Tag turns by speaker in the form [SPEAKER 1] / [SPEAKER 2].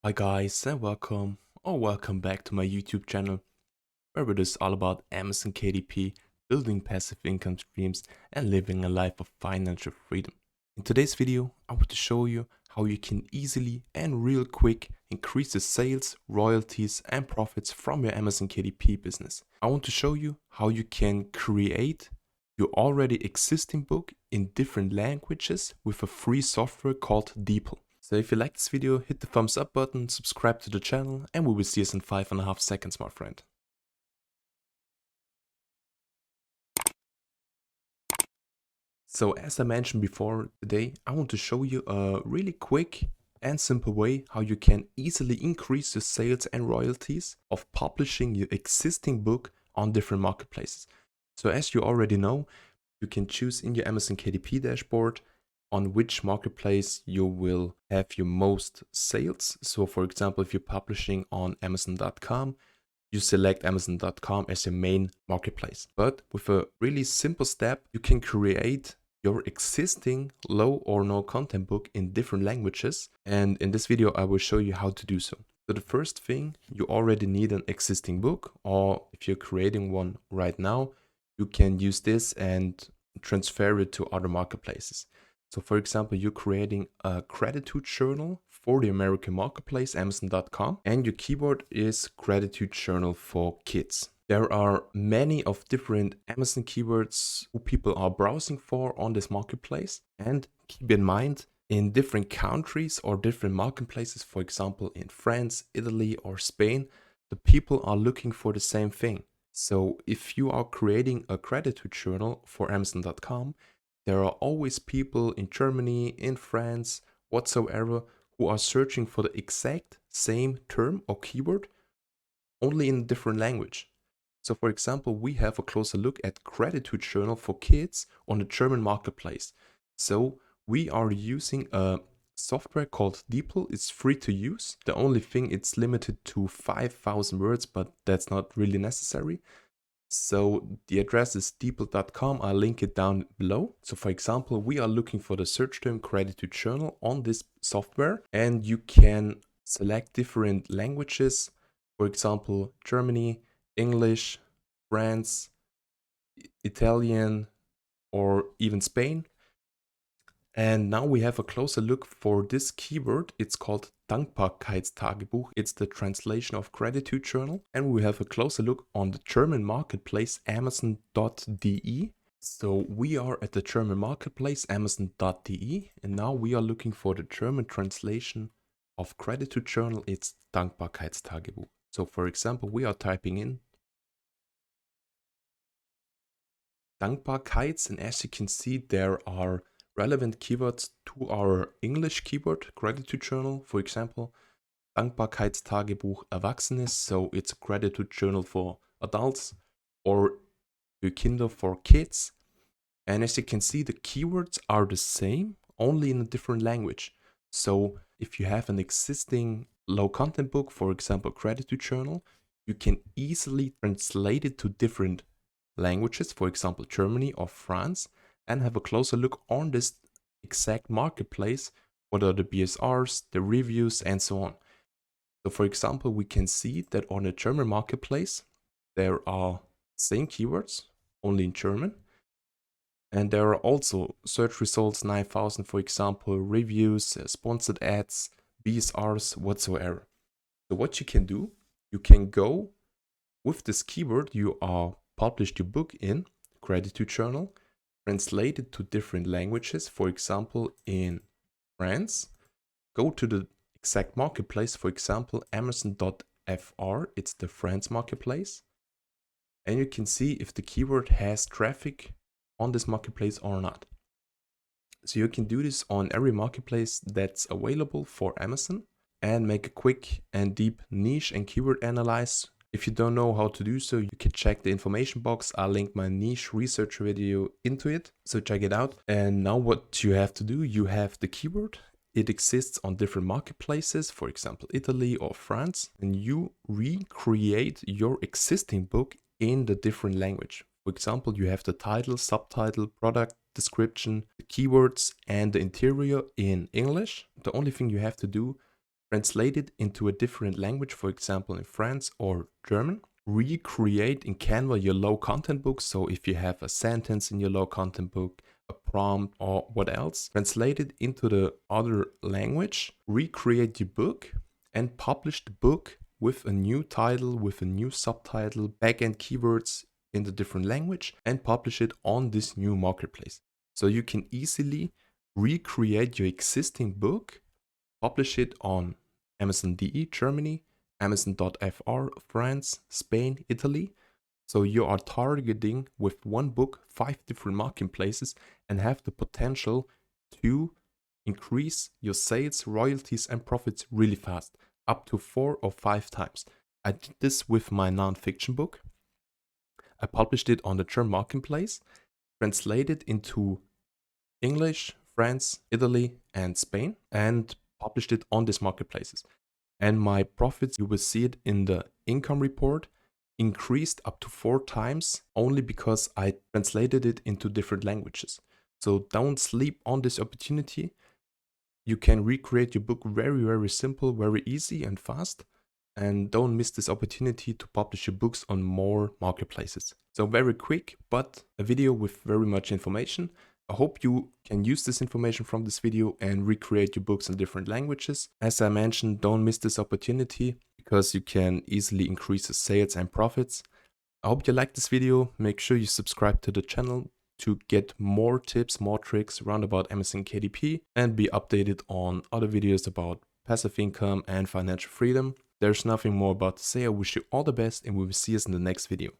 [SPEAKER 1] Hi guys and welcome back to my YouTube channel where it is all about Amazon KDP, building passive income streams and living a life of financial freedom. In today's video I want to show you how you can easily and real quick increase the sales, royalties and profits from your Amazon KDP business. I want to show you how you can create your already existing book in different languages with a free software called DEEPL. So if you like this video, hit the thumbs up button, subscribe to the channel, and we will see us in 5.5 seconds, my friend. So as I mentioned before, today I want to show you a really quick and simple way how you can easily increase your sales and royalties of publishing your existing book on different marketplaces. So as you already know, you can choose in your Amazon KDP dashboard on which marketplace you will have your most sales. So for example, if you're publishing on Amazon.com, you select Amazon.com as your main marketplace. But with a really simple step, you can create your existing low or no content book in different languages. And in this video, I will show you how to do so. So the first thing, you already need an existing book, or if you're creating one right now, you can use this and transfer it to other marketplaces. So for example, you're creating a gratitude journal for the American marketplace, Amazon.com, and your keyword is gratitude journal for kids. There are many of different Amazon keywords who people are browsing for on this marketplace. And keep in mind, in different countries or different marketplaces, for example, in France, Italy, or Spain, the people are looking for the same thing. So if you are creating a gratitude journal for Amazon.com, there are always people in Germany, in France, whatsoever, who are searching for the exact same term or keyword, only in a different language. So for example, we have a closer look at gratitude journal for kids on the German marketplace. So we are using a software called DEEPL. It's free to use. The only thing, it's limited to 5,000 words, but that's not really necessary. So the address is deepl.com. I'll link it down below. So for example, we are looking for the search term gratitude journal on this software, and you can select different languages. For example, Germany, English, France, Italian, or even Spain. And now we have a closer look for this keyword. It's called Dankbarkeitstagebuch. It's the translation of gratitude journal. And we have a closer look on the German marketplace, Amazon.de. So we are at the German marketplace, Amazon.de. And now we are looking for the German translation of gratitude journal. It's Dankbarkeitstagebuch. So for example, we are typing in Dankbarkeits, and as you can see, there are relevant keywords to our English keyword, gratitude journal. For example, Dankbarkeitstagebuch Erwachsenes, so it's a gratitude journal for adults, or für Kinder for kids. And as you can see, the keywords are the same, only in a different language. So if you have an existing low content book, for example, gratitude journal, you can easily translate it to different languages, for example, Germany or France, and have a closer look on this exact marketplace. What are the BSRs, the reviews, and so on. So for example, we can see that on the German marketplace, there are same keywords, only in German. And there are also search results 9,000, for example, reviews, sponsored ads, BSRs, whatsoever. So what you can do, you can go with this keyword you are published your book in, gratitude journal, translate it to different languages. For example, in France, go to the exact marketplace, for example, Amazon.fr, it's the France marketplace. And you can see if the keyword has traffic on this marketplace or not. So you can do this on every marketplace that's available for Amazon and make a quick and deep niche and keyword analysis. If you don't know how to do so, you can check the information box. I'll link my niche research video into it, so check it out. And now what you have to do, you have the keyword. It exists on different marketplaces, for example, Italy or France, and you recreate your existing book in the different language. For example, you have the title, subtitle, product description, the keywords, and the interior in English. The only thing you have to do, translate it into a different language, for example in France or German, recreate in Canva your low content book. So if you have a sentence in your low content book, a prompt or what else, translate it into the other language, recreate your book and publish the book with a new title, with a new subtitle, backend keywords in the different language, and publish it on this new marketplace. So you can easily recreate your existing book, publish it on Amazon DE Germany, Amazon.fr France, Spain, Italy. So you are targeting with one book 5 different marketplaces and have the potential to increase your sales, royalties and profits really fast, up to 4 or 5 times. I did this with my non-fiction book. I published it on the German marketplace, translated into English, France, Italy and Spain, and published it on these marketplaces. And my profits, you will see it in the income report, increased up to 4 times only because I translated it into different languages. So don't sleep on this opportunity. You can recreate your book very, very simple, very easy and fast. And don't miss this opportunity to publish your books on more marketplaces. So very quick, but a video with very much information. I hope you can use this information from this video and recreate your books in different languages. As I mentioned, don't miss this opportunity because you can easily increase the sales and profits. I hope you liked this video. Make sure you subscribe to the channel to get more tips, more tricks around about Amazon KDP and be updated on other videos about passive income and financial freedom. There's nothing more about to say. I wish you all the best and we will see us in the next video.